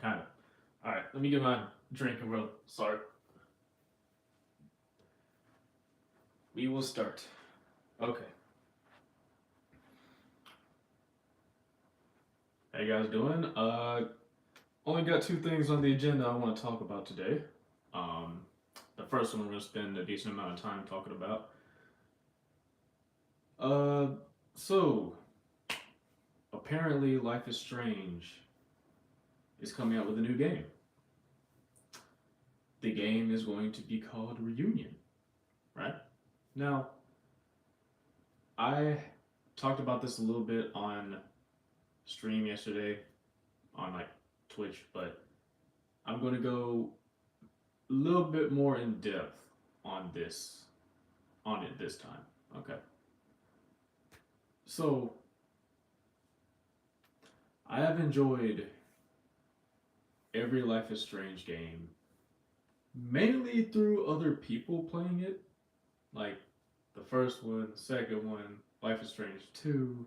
Kind of. All right, let me get my drink and we'll start. We will start. Okay. How you guys doing? Only got two things on the agenda I want to talk about today. Um, the first one we're gonna spend a decent amount of time talking about. Uh, so apparently, Life is Strange is coming out with a new game. The game is going to be called Reunion, right? Now, I talked about this a little bit on stream yesterday on like Twitch, but I'm going to go a little bit more in depth on this on it this time. Okay. So, I have enjoyed every Life is Strange game mainly through other people playing it, like the first one, second one, Life is Strange 2.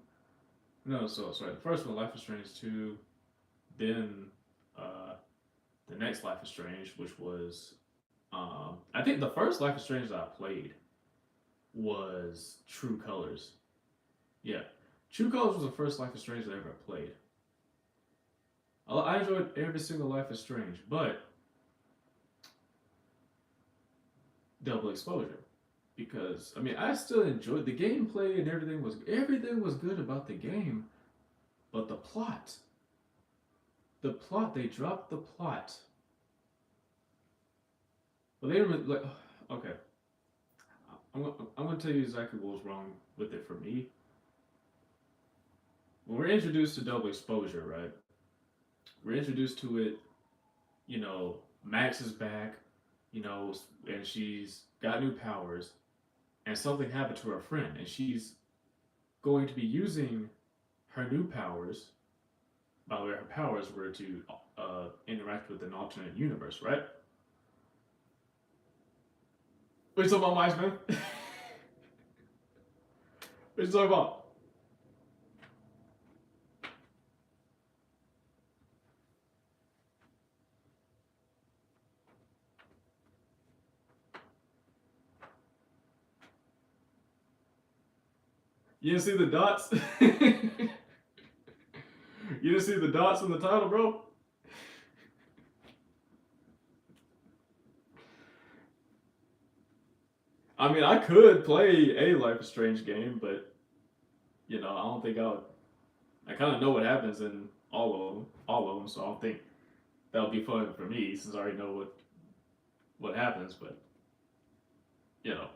No, so sorry, the first one, Life is Strange 2, then uh, the next Life is Strange, which was, I think the first Life is Strange that I played was True Colors. Yeah, True Colors was the first Life is Strange that I ever played. I enjoyed every single Life is Strange, but Double Exposure, because I mean I still enjoyed the gameplay and everything was good about the game, but the plot they dropped the plot. Well, they didn't like. Okay, I'm gonna tell you exactly what was wrong with it for me. When we're introduced to Double Exposure, right? We're introduced to it. You know, Max is back. You know, and she's got new powers, and something happened to her friend, and she's going to be using her new powers. By the way, her powers were to interact with an alternate universe, right? What are you talking about, Mice, man? What are you talking about? You didn't see the dots? You didn't see the dots in the title, bro? I mean, I could play a Life is Strange game, but I don't think I would. I kind of know what happens in all of them, so I don't think that would be fun for me since I already know what happens. But you know,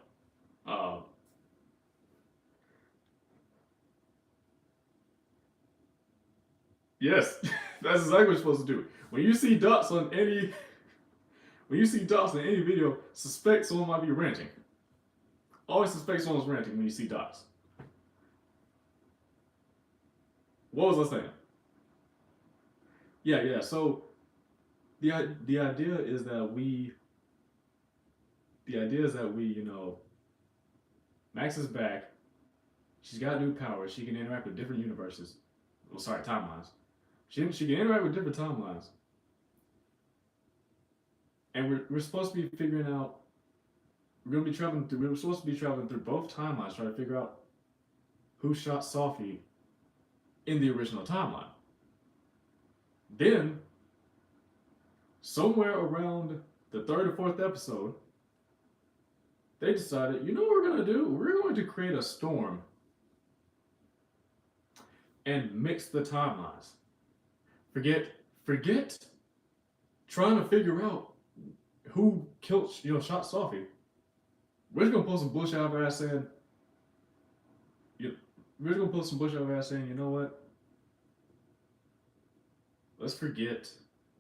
uh, yes, that's exactly what you're supposed to do. When you see dots on any, when you see dots in any video, suspect someone might be ranting. Always suspect someone's ranting when you see dots. What was I saying? Yeah, yeah. So the idea is that Max is back. She's got new powers. She can interact with different universes. Well, sorry, timelines. She can interact with different timelines, and we're supposed to be figuring out. We're gonna be traveling through. We're supposed to be traveling through both timelines, trying to figure out who shot Sophie in the original timeline. Then, somewhere around the third or fourth episode, they decided, you know what we're gonna do? We're going to create a storm and mix the timelines. Forget, forget trying to figure out who killed, shot Sophie. We're just gonna pull some bullshit out of our ass saying, you, we're just gonna pull some bullshit out of our ass saying, you know what? Let's forget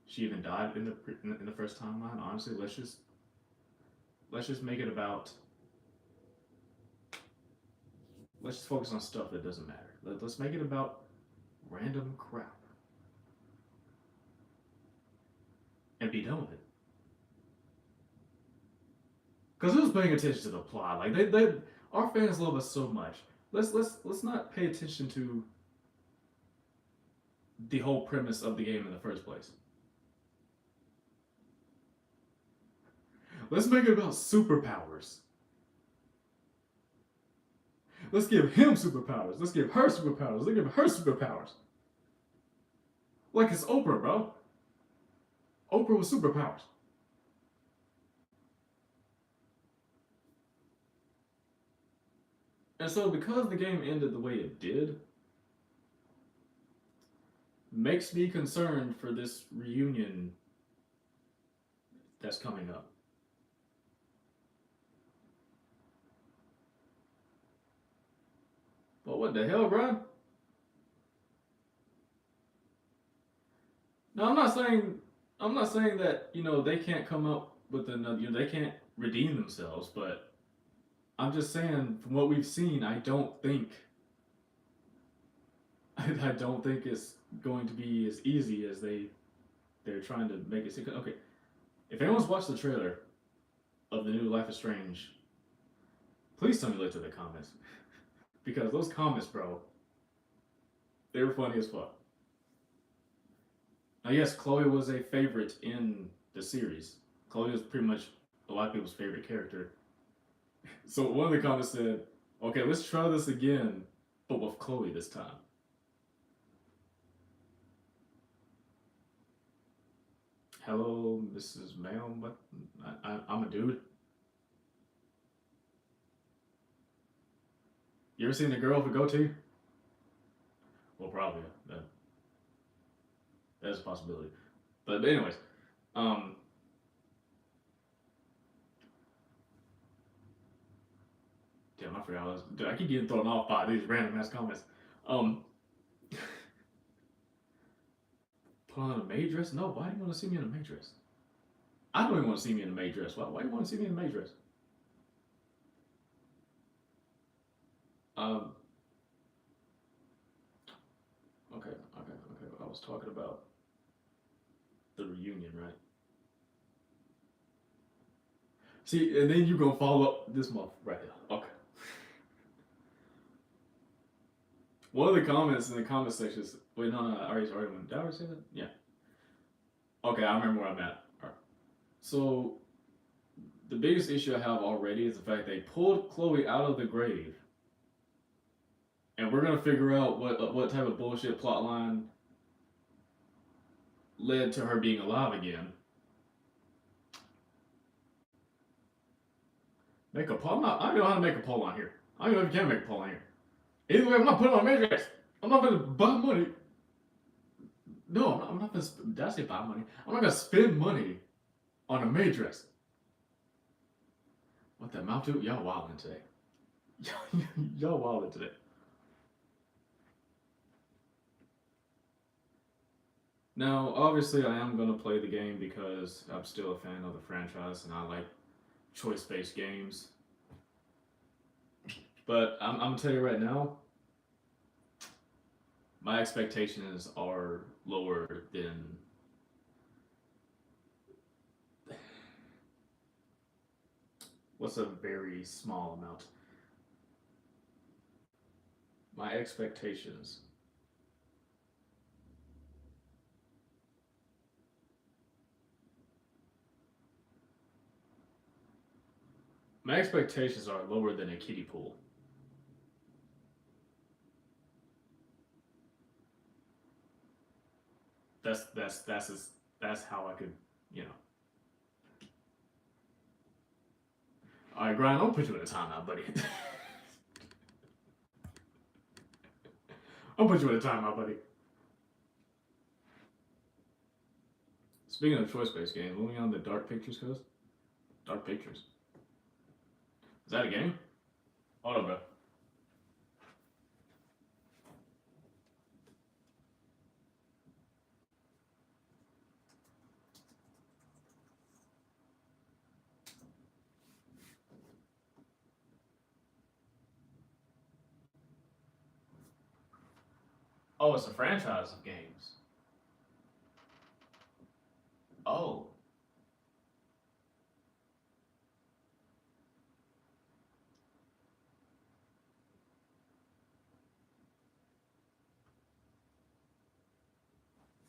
she even died in the first timeline. Honestly, let's just make it about. Let's just focus on stuff that doesn't matter. Let's make it about random crap and be done with it. Because who's paying attention to the plot? Like our fans love us so much. Let's not pay attention to the whole premise of the game in the first place. Let's make it about superpowers. Let's give him superpowers. Let's give her superpowers. Let's give her superpowers. Like it's Oprah, bro. Oprah with superpowers. And so, because the game ended the way it did, makes me concerned for this reunion that's coming up. But what the hell, bro? No, I'm not saying that they can't come up with another. They can't redeem themselves. But I'm just saying, from what we've seen, I don't think I don't think it's going to be as easy as they're trying to make it seem. Okay, if anyone's watched the trailer of the new Life is Strange, please tell me later in the comments because those comments, bro, they were funny as fuck. Now, yes, Chloe was a favorite in the series. Chloe was pretty much a lot of people's favorite character. So one of the comments said, "Okay, let's try this again, but with Chloe this time." Hello, Mrs. Ma'am. What? I'm a dude. You ever seen a girl with a goatee? Well, probably. That's a possibility. But anyways, um, damn, I forgot. Dude, I keep getting thrown off by these random ass comments. Um, put on a maid dress? No. Why do you want to see me in a maid dress? I don't even want to see me in a maid dress. Why do you want to see me in a maid dress? Um, okay. I was talking about the reunion, right? See, and then you gonna follow up this month right here. Okay. One of the comments in the comment section is, wait, no, I already went. Did I already say that? Yeah. Okay, I remember where I'm at. All right. So the biggest issue I have already is the fact they pulled Chloe out of the grave, and we're gonna figure out what type of bullshit plotline led to her being alive again. Make a poll? I don't know how to make a poll on here. I don't know if you can make a poll on here. Either way, I'm not putting on a matrix. I'm not gonna buy money. No, I'm not gonna. Did I say buy money? I'm not gonna spend money on a matrix. What that amount to? Y'all wilding today. Y'all wilding today. Now, obviously, I am gonna play the game because I'm still a fan of the franchise and I like choice-based games. But I'm gonna tell you right now, my expectations are lower than. What's a very small amount? My expectations. My expectations are lower than a kiddie pool. That's how I could, you know. All right, Brian, I'll put you in a timeout, buddy. I'll put you in a timeout, buddy. Speaking of choice-based games, moving on to Dark Pictures Coast. Dark Pictures. Is that a game? Hold on, bro. Oh, it's a franchise of games. Oh.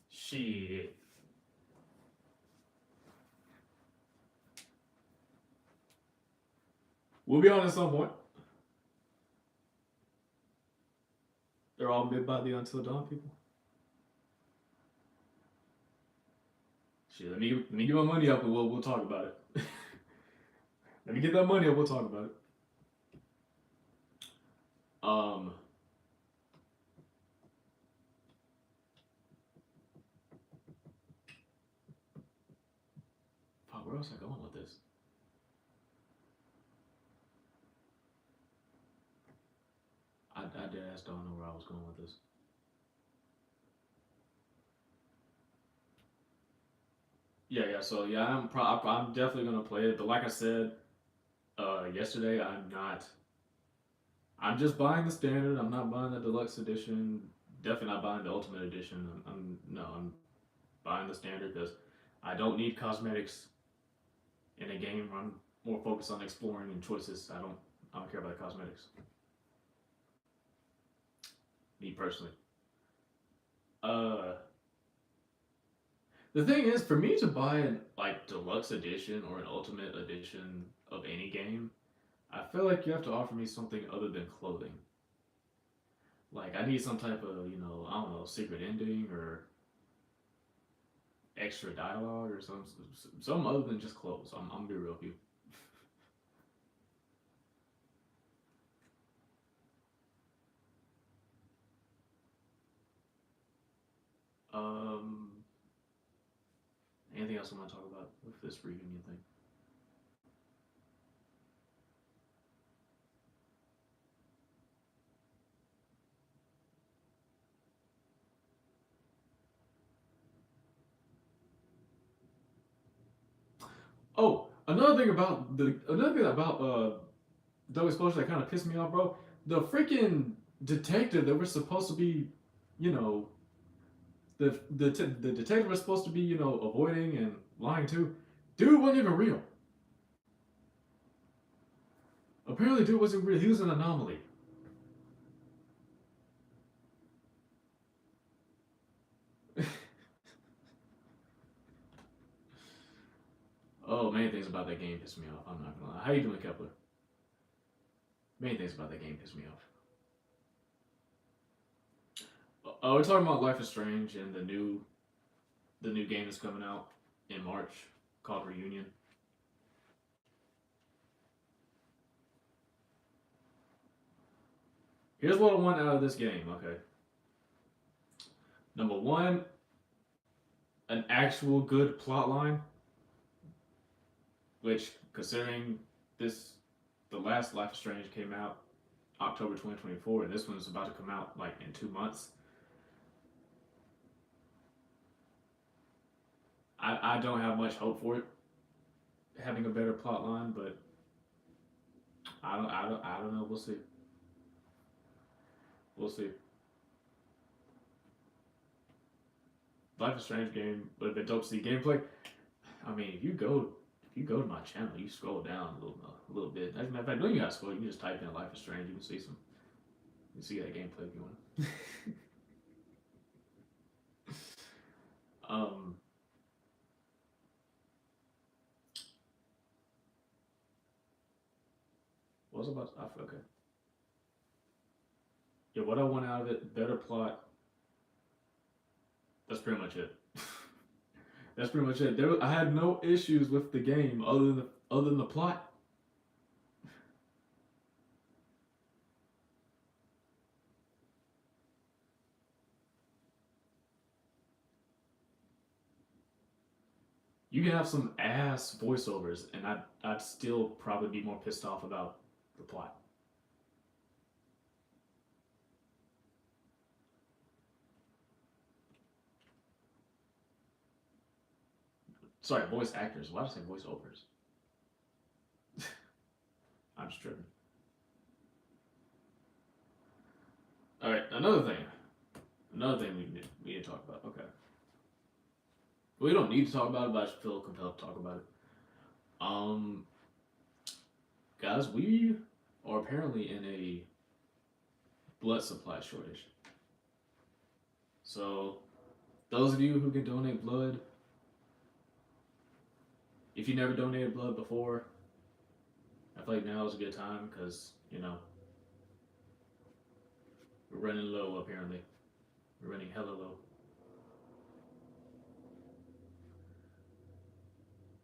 Shit. We'll be on at some point. They're all mid by the Until Dawn people. Shit, let me get my money up and we'll talk about it. Let me get that money up. We'll talk about it. Um. Fuck, where else I going with this? I dead ass don't know where I was going with this. Yeah. So yeah, I'm definitely gonna play it. But like I said, yesterday, I'm not. I'm just buying the standard. I'm not buying the deluxe edition. Definitely not buying the ultimate edition. I'm buying the standard because I don't need cosmetics in a game. I'm more focused on exploring and choices. I don't care about the cosmetics. Me personally. Uh, the thing is, for me to buy an like deluxe edition or an ultimate edition of any game, I feel like you have to offer me something other than clothing. Like I need some type of I don't know secret ending or extra dialogue or some other than just clothes. I'm gonna be real with you. Um, anything else I want to talk about with this reunion thing? Oh, another thing about Double Exposure that kind of pissed me off, bro. The freaking detective that we're supposed to be, you know, the detective we're supposed to be, avoiding and lying to, dude wasn't even real. Apparently, dude wasn't real. He was an anomaly. Oh, many things about that game pissed me off. I'm not gonna lie. How you doing, Kepler? Many things about that game pissed me off. Oh, we're talking about Life is Strange and the new game that's coming out in March called Reunion. Here's what I want out of this game. Okay, number one, an actual good plot line, which considering this, the last Life is Strange came out October 2024, and this one's about to come out like in 2 months. I don't have much hope for it having a better plot line, but I don't know. We'll see. We'll see. Life is Strange game would have been dope to see gameplay. I mean, if you go to my channel, you scroll down a little bit. As a matter of fact, don't you guys scroll? You can just type in Life is Strange. You can see some. You can see that gameplay if you want. um, what was I about? Okay. Yeah, what I want out of it, better plot. That's pretty much it. That's pretty much it. I had no issues with the game other than the plot. You can have some ass voiceovers, and I'd still probably be more pissed off about the plot. Sorry, voice actors. Why did I say voiceovers? I'm just tripping. All right, another thing. Another thing we need to talk about. Okay. We don't need to talk about it, but I just feel compelled to talk about it. Um, guys, we are apparently in a blood supply shortage. So, those of you who can donate blood, if you never donated blood before, I feel like now is a good time because we're running low apparently. We're running hella low.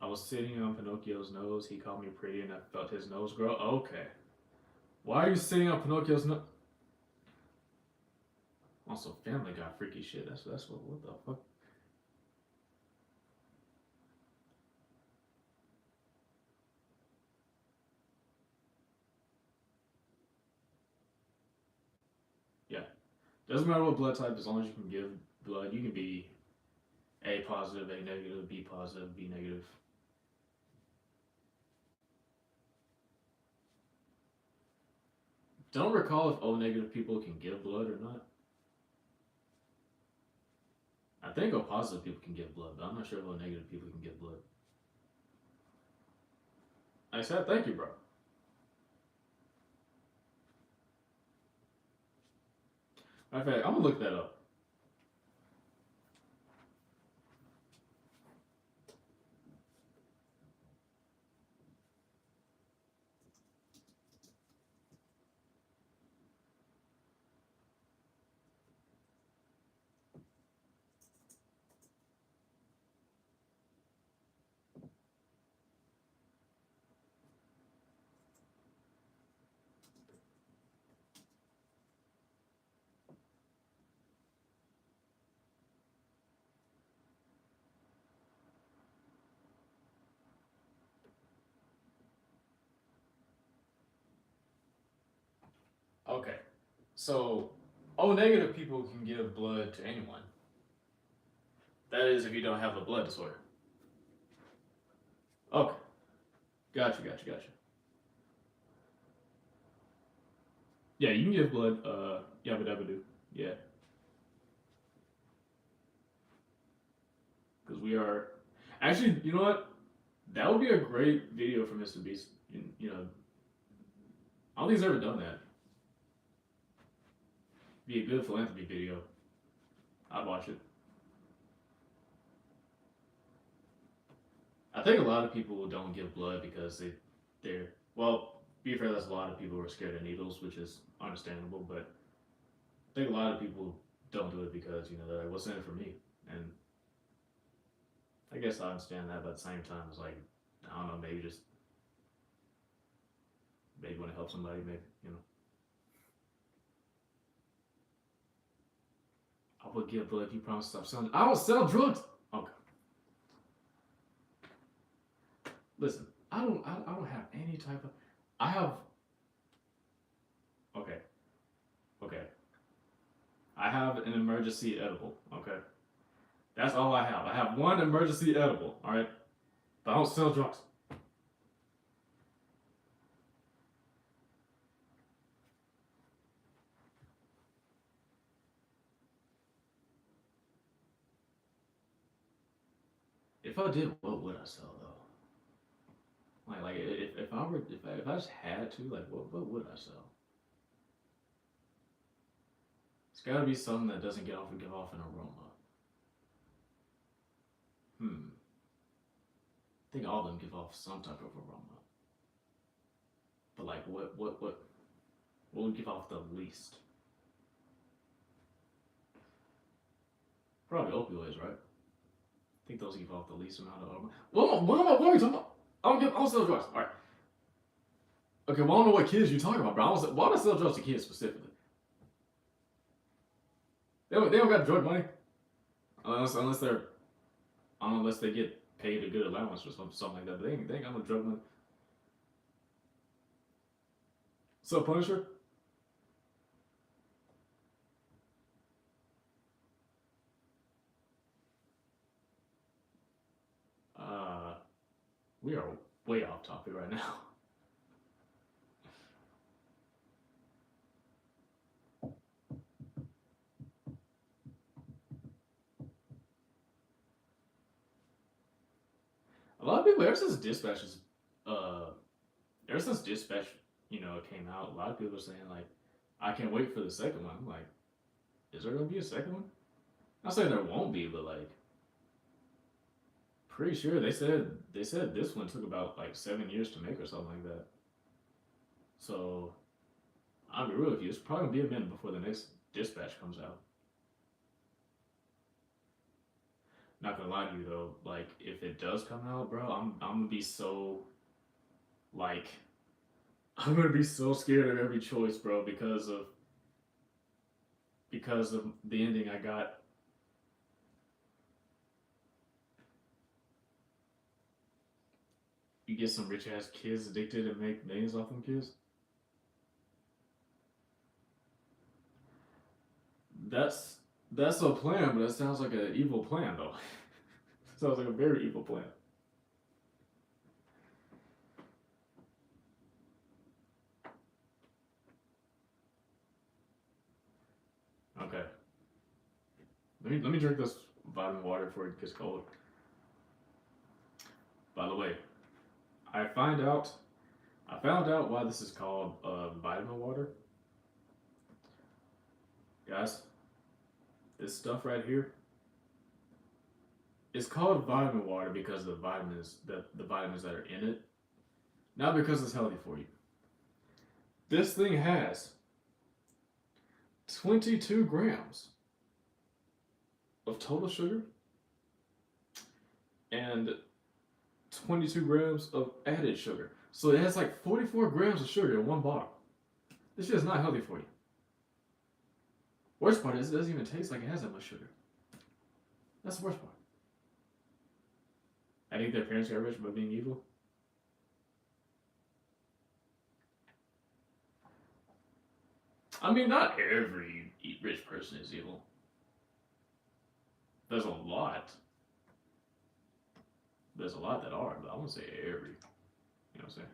I was sitting on Pinocchio's nose. He called me pretty, and I felt his nose grow. Okay. Why are you sitting on Pinocchio's nose? Also, Family Guy freaky shit. That's what the fuck. Yeah. Doesn't matter what blood type, as long as you can give blood, you can be A positive, A negative, B positive, B negative. Don't recall if O negative people can give blood or not. I think O positive people can give blood, but I'm not sure if O negative people can give blood. I said thank you, bro. Matter of fact, I'm gonna look that up. Okay, so O negative people can give blood to anyone. That is, if you don't have a blood disorder. Okay, gotcha. Yeah, you can give blood. Yabba dabba do. Yeah, because we are. Actually, you know what? That would be a great video for Mr. Beast. I don't think he's ever done that. Be a good philanthropy video. I'd watch it. I think a lot of people don't give blood because they're well. Be fair, that's a lot of people who are scared of needles, which is understandable. But I think a lot of people don't do it because they're like, "What's in it for me?" And I guess I understand that, but at the same time, it's like I don't know, maybe want to help somebody, maybe. I would give blood if you promise to stop selling. I don't sell drugs. Okay, listen, I don't have any type of. I have. Okay, okay. I have an emergency edible. Okay, that's all I have. I have one emergency edible. All right, but I don't sell drugs. If I did, what would I sell though? Like if I were if I just had to, like what would I sell? It's got to be something that doesn't give off an aroma. Hmm. I think all of them give off some type of aroma. But like what would give off the least? Probably opioids, right? I think those give off the least amount of aroma. What are we talking about? I don't sell drugs. All right. Okay, well, I don't know what kids you're talking about, bro. Why would I sell drugs to kids specifically? They don't got drug money unless they're unless they get paid a good allowance or something like that. But they ain't got no drug money. So Punisher, uh, we are way off topic right now. A lot of people uh, ever since Dispatch, came out, a lot of people are saying like, I can't wait for the second one. I'm like, is there gonna be a second one? Not saying there won't be, but like, pretty sure they said this one took about like 7 years to make or something like that. So I'll be real with you. It's probably gonna be a minute before the next dispatch comes out. Not gonna lie to you though, like if it does come out, bro, I'm gonna be so like I'm gonna be so scared of every choice, bro, because of the ending I got. You get some rich ass kids addicted and make millions off them kids. That's that's a plan, but that sounds like an evil plan though. Sounds like a very evil plan. Okay. Let me drink this vitamin water before it gets cold. By the way, I find out I found out why this is called vitamin water. Guys, this stuff right here is called vitamin water because of the vitamins that are in it, not because it's healthy for you. This thing has 22 grams of total sugar and 22 grams of added sugar. So it has like 44 grams of sugar in one bottle. This shit is not healthy for you. Worst part is it doesn't even taste like it has that much sugar. That's the worst part. I think their parents got rich by being evil. I mean, not every rich person is evil. There's a lot. There's a lot that are, but I won't say every. You know what I'm saying?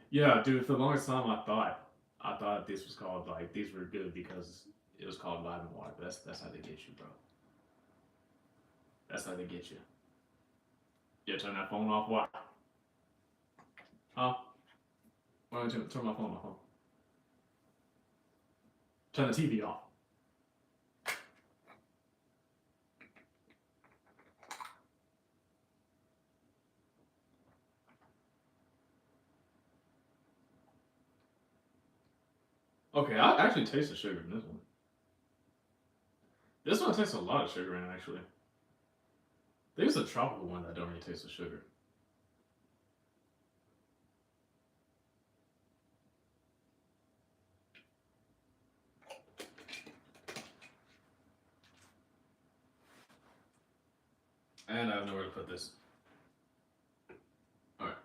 Yeah, dude. For the longest time, I thought this was called like these were good because it was called vitamin water. But that's how they get you, bro. That's how they get you. Yeah, turn that phone off. What? Huh? Why don't you turn my phone off? Huh? Turn the TV off. Okay, I actually taste the sugar in this one. This one tastes a lot of sugar in it, actually. I think it's a tropical one that don't really taste the sugar. And I have nowhere to put this. Alright.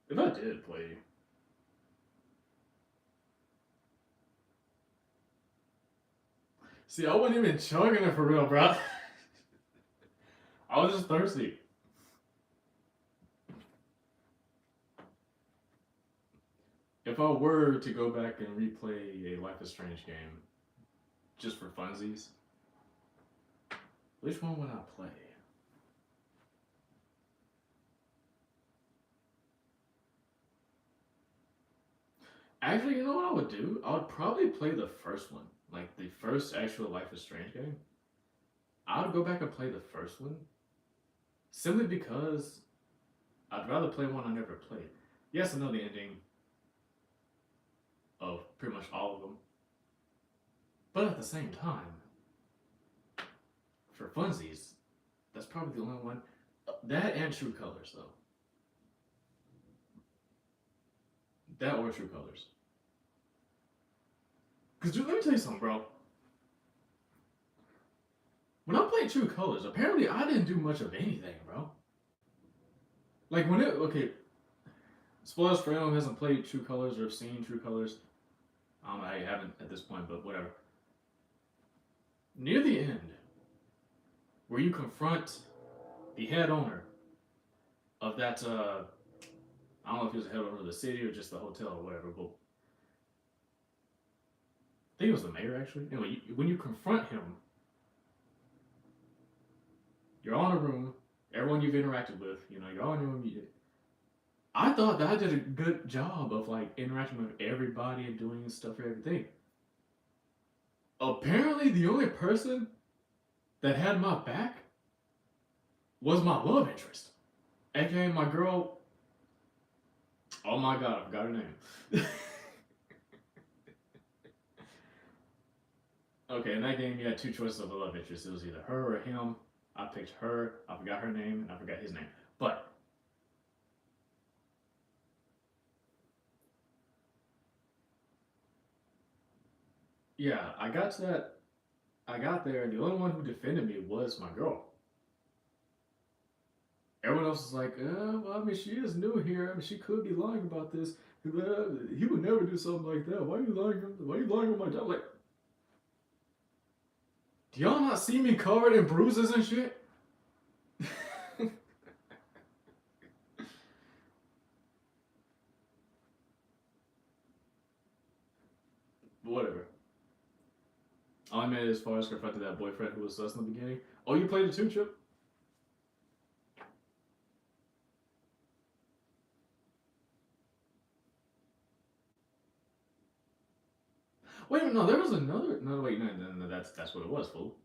If I did play. See, I wasn't even chugging it for real, bro. I was just thirsty. If I were to go back and replay a Life is Strange game just for funsies, which one would I play? Actually, you know what I would do? I would probably play the first one, like the first actual Life is Strange game. I would go back and play the first one simply because I'd rather play one I never played. Yes, I know the ending of pretty much all of them, but at the same time, for funsies, that's probably the only one. That and True Colors, though. That or True Colors. Because, dude, let me tell you something, bro. When I played True Colors, apparently I didn't do much of anything, bro. Like, when it. Okay, spoilers for anyone who hasn't played True Colors or seen True Colors. I haven't at this point, but whatever. Near the end, where you confront the head owner of that, I don't know if he was the head owner of the city or just the hotel or whatever, but I think it was the mayor actually. Anyway, when you confront him, you're all in a room. Everyone you've interacted with, you're all in a room. I thought that I did a good job of like interacting with everybody and doing stuff for everything. Apparently, the only person that had my back was my love interest, aka my girl. Oh my god, I forgot her name. Okay, in that game, you had two choices of a love interest. It was either her or him. I picked her. I forgot her name, and I forgot his name. But yeah, I got to that. I got there, and the only one who defended me was my girl. Everyone else is like, well, I mean, she is new here. I mean, she could be lying about this. He would never do something like that. Why are you lying? Why are you lying on my dad? Like, do y'all not see me covered in bruises and shit? Whatever. All I made as far as confronting that boyfriend who was sus in the beginning. Oh, you played it too, Chip? Wait, no, there was another. No, wait, no, that's what it was, fool.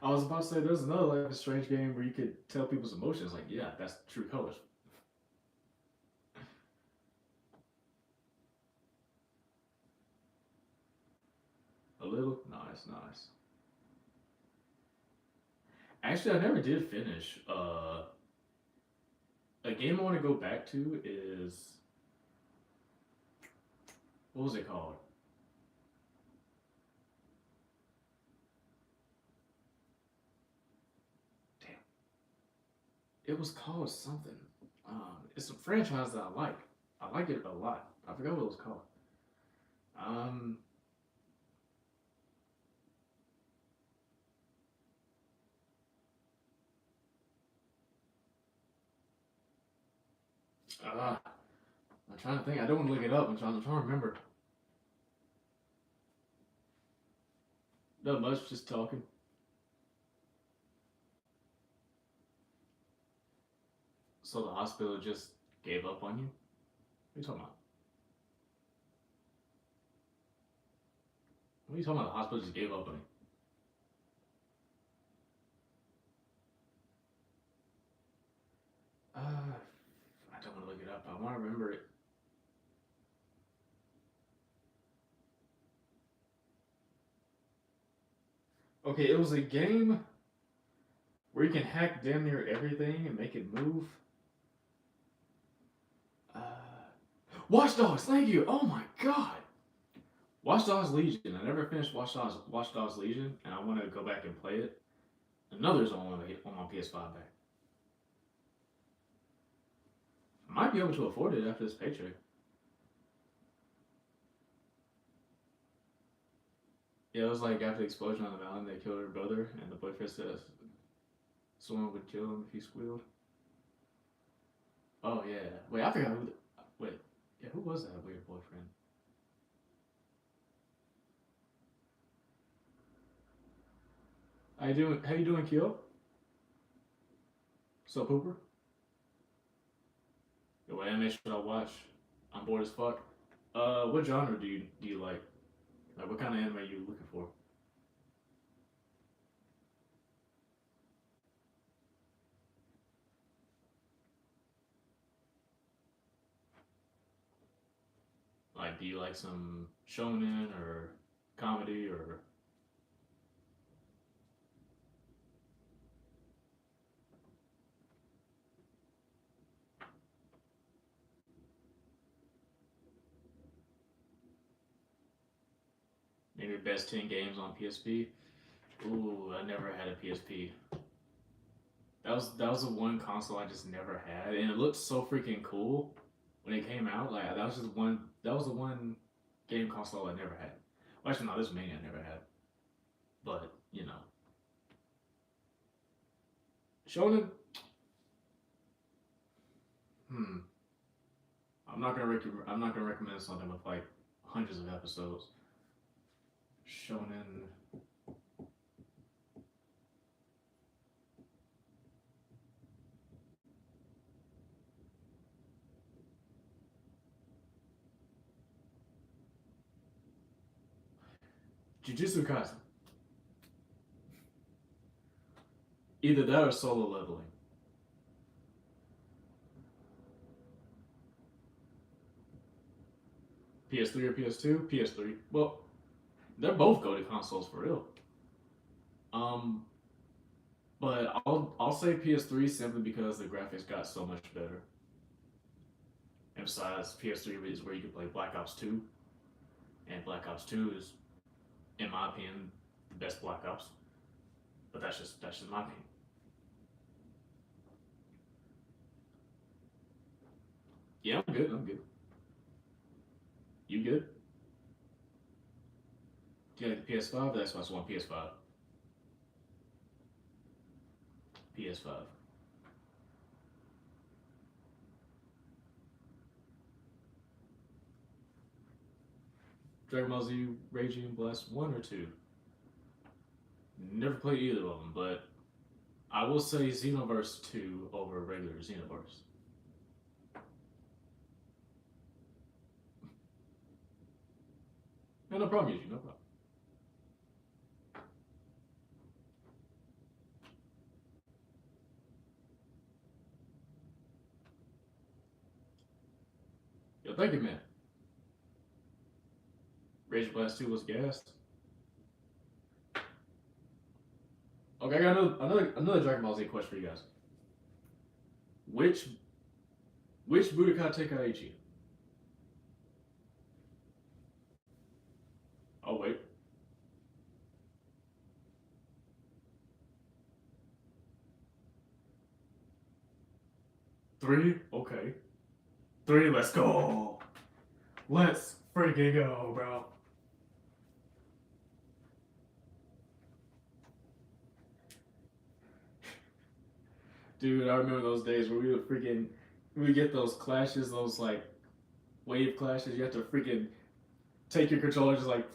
I was about to say there's another like a strange game where you could tell people's emotions. Like, yeah, that's true colors. A little, nice, nice. Actually, I never did finish. A game I want to go back to is what was it called? Damn, it was called something. It's a franchise that I like. I like it a lot. I forgot what it was called. Um, uh, I'm trying to think. I don't want to look it up. I'm trying to remember. Not much, just talking. So the hospital just gave up on you? What are you talking about? What are you talking about? The hospital just gave up on you? I don't want to look it up. I want to remember it. Okay, it was a game where you can hack damn near everything and make it move. Watch Dogs. Thank you. Oh my god. Watch Dogs Legion. I never finished Watch Dogs Legion, and I want to go back and play it. Another's on my PS5 back. I might be able to afford it after this paycheck. Yeah, it was like after the explosion on the mountain, they killed her brother, and the boyfriend says someone would kill him if he squealed. Oh yeah. Wait, I forgot who. Wait, yeah, who was that weird boyfriend? How you doing? How you doing, Kyo? So Pooper? Yeah, what anime should I watch? I'm bored as fuck. What genre do you like? Like, what kind of anime are you looking for? Like, do you like some shonen or comedy or maybe best 10 games on PSP? Ooh, I never had a PSP. That was the one console I just never had, and it looked so freaking cool when it came out. Like that was just one. That was the one game console I never had. Well, actually, no, this mania I never had. But shonen. Hmm. I'm not gonna recommend something with like hundreds of episodes. Shonen. Jujutsu Kaisen. Either that or solo leveling. PS3 or PS2? PS3. Well, they're both go to consoles for real. Um, but I'll say PS3 simply because the graphics got so much better. And besides, PS3 is where you can play Black Ops 2, and Black Ops 2 is, in my opinion, the best Black Ops. But that's just my opinion. Yeah, I'm good. I'm good. You good? Do you like the PS5 or the Xbox One? PS5. PS5. Dragon Ball Z Raging Blast 1 or 2? Never played either of them, but I will say Xenoverse 2 over regular Xenoverse. No, no problem, Yuji, no problem. Yo, thank you, man. Raging Blast 2 was gassed. Okay, I got another Dragon Ball Z question for you guys. Which Budokai Tenkaichi? Oh wait. 3? Okay. 3, let's go. Let's freaking go, bro. Dude, I remember those days where we would get those clashes, those like wave clashes. You have to freaking take your controller, just like.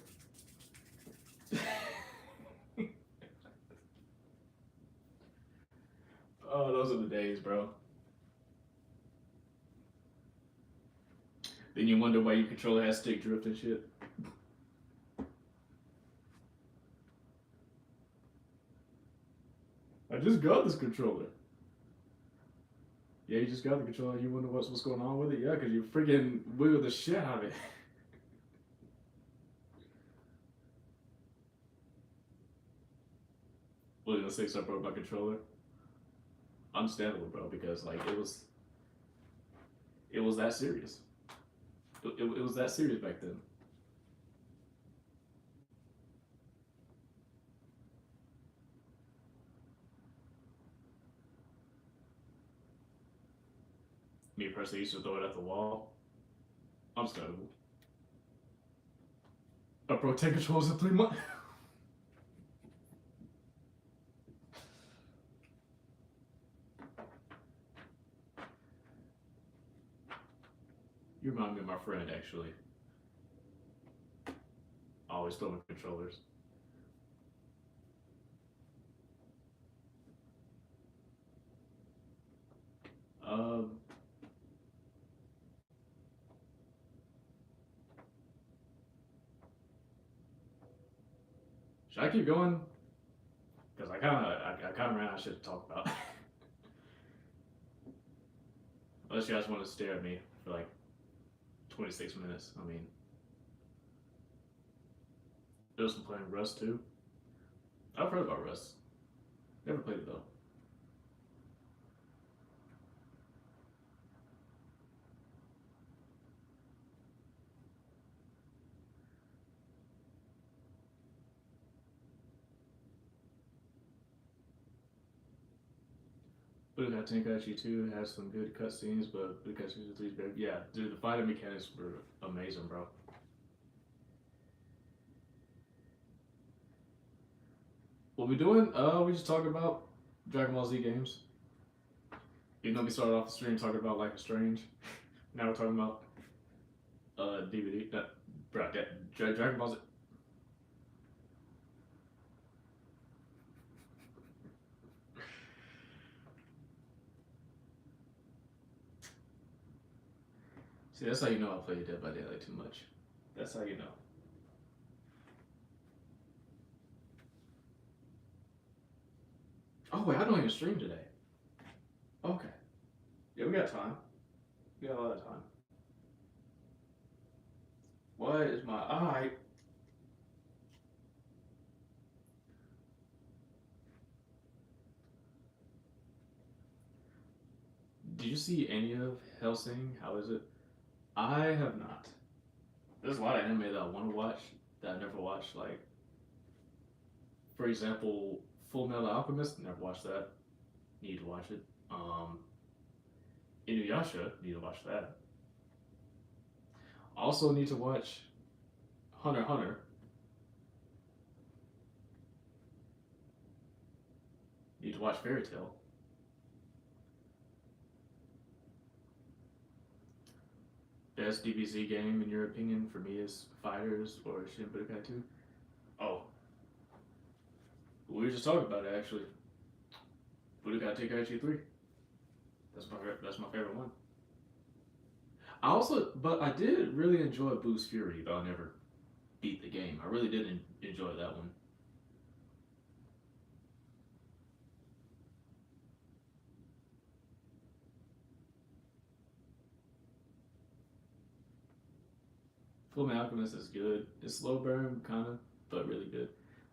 Oh, those are the days, bro. Then you wonder why your controller has stick drift and shit. I just got this controller. Yeah, you just got the controller. You wonder what's going on with it? Yeah, because you freaking wiggle the shit out of it. What are you gonna say? Something about my controller? Understandable, bro, because like it was that serious. It was that serious back then. Me personally used to throw it at the wall. Understandable. A Pro 10 controls in 3 months. You remind me of my friend, actually. Always throwing controllers. Um, should I keep going? Because I kind of ran out of shit to talk about. Unless you guys want to stare at me for like 26 minutes. I mean, there's some playing Rust too. I've heard about Rust. Never played it though. Budokai Tenkaichi 2 has some good cutscenes, but Budokai Tenkaichi 3 is better. Yeah, dude, the fighting mechanics were amazing, bro. What we doing? We just talking about Dragon Ball Z games. You know, we started off the stream talking about Life is Strange. Now we're talking about DVD. Bro, Dragon Ball Z. See, that's how you know I play Dead by Daylight too much. That's how you know. wait, I don't even stream today. Okay. Yeah, we got time. We got a lot of time. What is my eye? Did you see any of Hellsing? How is it? I have not. There's a lot of anime that I want to watch that I never watched. Like, for example, Full Metal Alchemist. Never watched that. Need to watch it. Inuyasha. Need to watch that. Also need to watch Hunter x Hunter. Need to watch Fairy Tail. Best DBZ game in your opinion for me is Fighters or Shin Budokai 2. Oh, we were just talking about it actually. Budokai Tenkaichi 3. That's my favorite one. But I did really enjoy Boost Fury, though I never beat the game. I really did enjoy that one. Full Metal Alchemist is good. It's slow burn, kind of, but really good.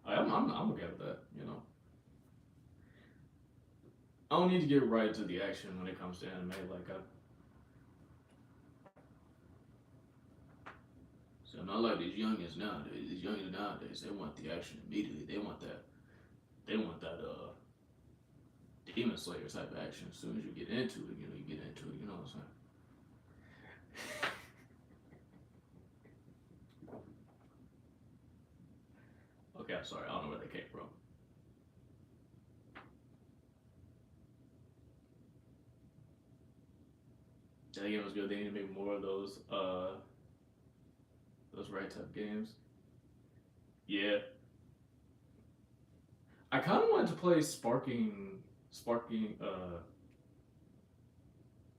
I'm okay with that. You know, I don't need to get right to the action when it comes to anime. So I'm not like these youngins nowadays. These youngins nowadays, they want the action immediately. They want that. They want that. Demon Slayer type of action. As soon as you get into it, you get into it. You know what I'm saying? Okay, I'm sorry. I don't know where they came from. That game was good. They need to make more of those right type games. Yeah. I kind of wanted to play Sparking,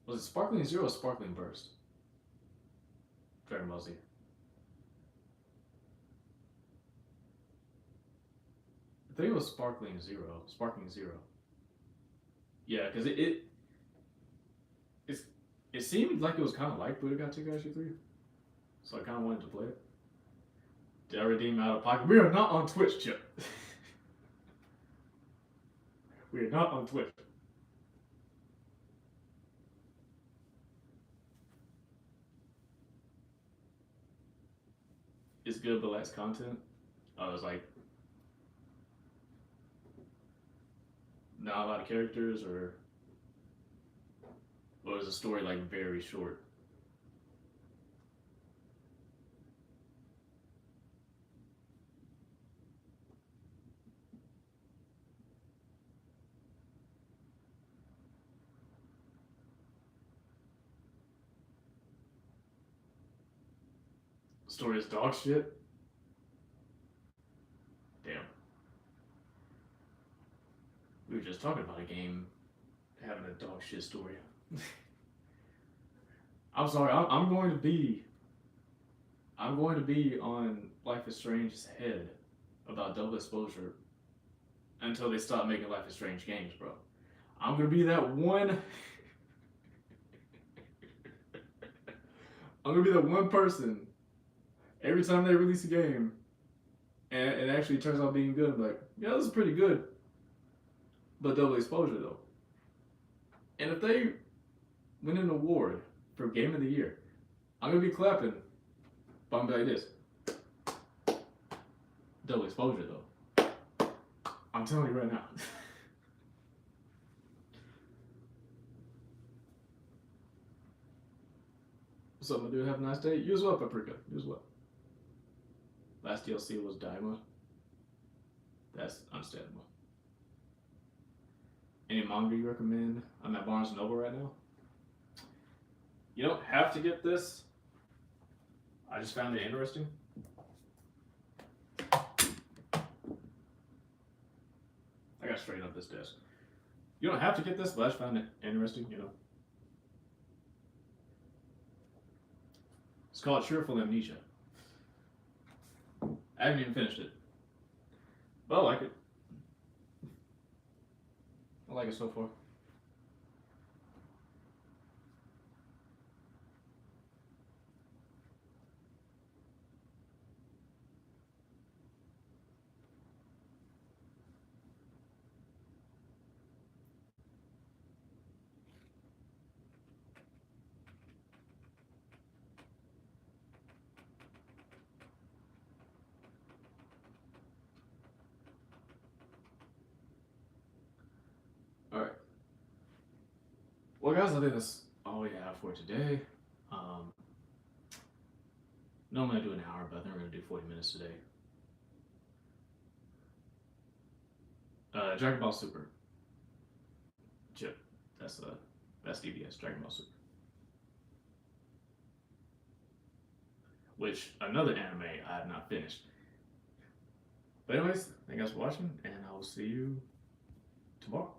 was it Sparkling Zero or Sparkling Burst? Dragon Ball Z. I think it was Sparkling Zero. Yeah, because it seemed like it was kind of like Budokai Tenkaichi 3, so I kind of wanted to play it. Did I redeem out of pocket? We are not on Twitch, Chip. We are not on Twitch. It's good but lacks content. I was like, not a lot of characters, or is the story like very short? The story is dog shit. Damn. We were just talking about a game having a dog shit story. I'm sorry. I'm going to be on Life is Strange's head about double exposure until they stop making Life is Strange games, bro. I'm gonna be that one. I'm gonna be that one person every time they release a game and it actually turns out being good. I'm like, yeah, this is pretty good, but double exposure though. And if they win an award for Game of the Year, I'm gonna be clapping, but I'm gonna be like this. Double exposure though. I'm telling you right now. What's up, my dude? Have a nice day. You as well, Paprika. You as well. Last DLC was Daima. That's understandable. Any manga you recommend? I'm at Barnes & Noble right now. You don't have to get this. I just found it interesting. I gotta straighten up this desk. You don't have to get this, but I just found it interesting, you know. It's called Cheerful Amnesia. I haven't even finished it, but I like it. I like it so far. All right. Well, guys, I think that's all we have for today. Um, Normally I do an hour, but I think we're gonna do 40 minutes today. Dragon Ball Super. Chip. That's DBS. Dragon Ball Super. Which another anime I have not finished. But anyways, thank you guys for watching, and I will see you tomorrow.